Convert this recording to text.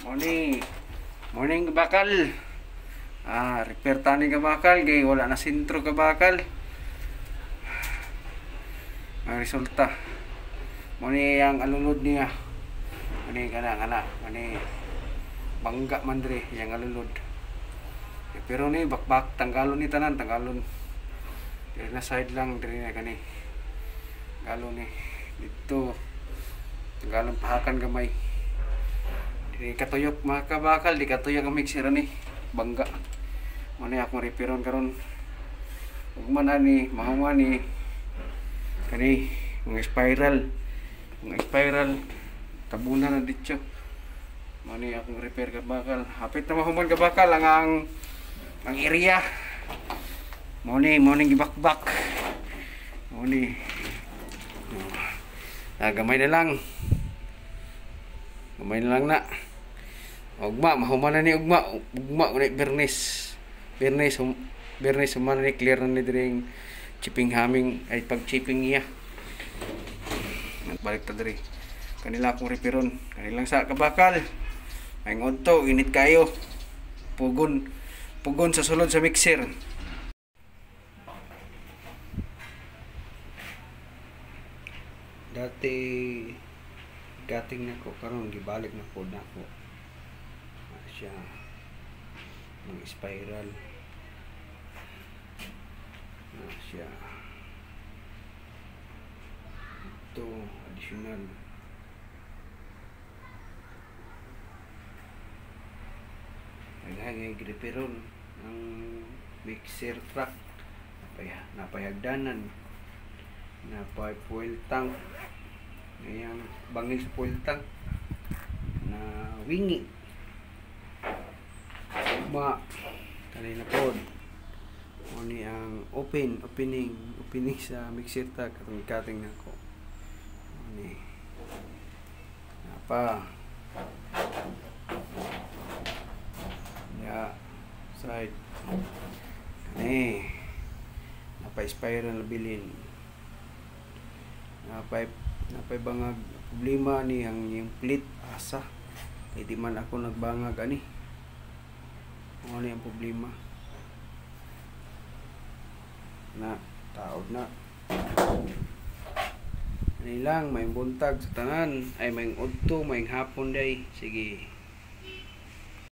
Morning. Morning bakal. Repair tani ka bakal kay wala na sentro ka bakal. Ang resulta. Muni yang alulod niya. Muni kana. Muni bangga man diri yang alulod. Pero ni bakbak tanggalon ni tanan tanggalon. Diri na side lang diri na kani. Galon ni dito. Tanggalon pahakan gamay. Di katuyok mga kabakal, di katuyok ang mixer ni bangga. Muna akong repairon karon. Ug man ani mahuman ni kani mga spiral tabunan na dito. Muna akong repair ka bakal. Hapit na mahuman ka bakal ang area. Muna gibakbak. Muna gamay na lang. Gamay na lang na. Ugma, mahuman na ni ugma ulit bernis human ni clear na ni diring chipping haming ay pag chipping niya. Balik ta diri. Kanila akong repairon. Kanilang sa kabakal. Ay ngonto, init kayo. Pugon sa sulod sa mixer. Dati gating na ko karon gibalik na po na ko siya ng spiral na siya ito additional naghangay griperon ang mixer truck napayagdanan napay fuel tank ngayang bangis fuel tank na wingi ugma kanina pod ni ang opening sa mixer truck atong cutting nako ni apa ya side ni napay spiral na bilin napay bangag problema ni ang yung plate asa kay di man ako nagbangag ani ano yung problema na taod na ano lang may buntag sa tanan ay may udto may hapon day sige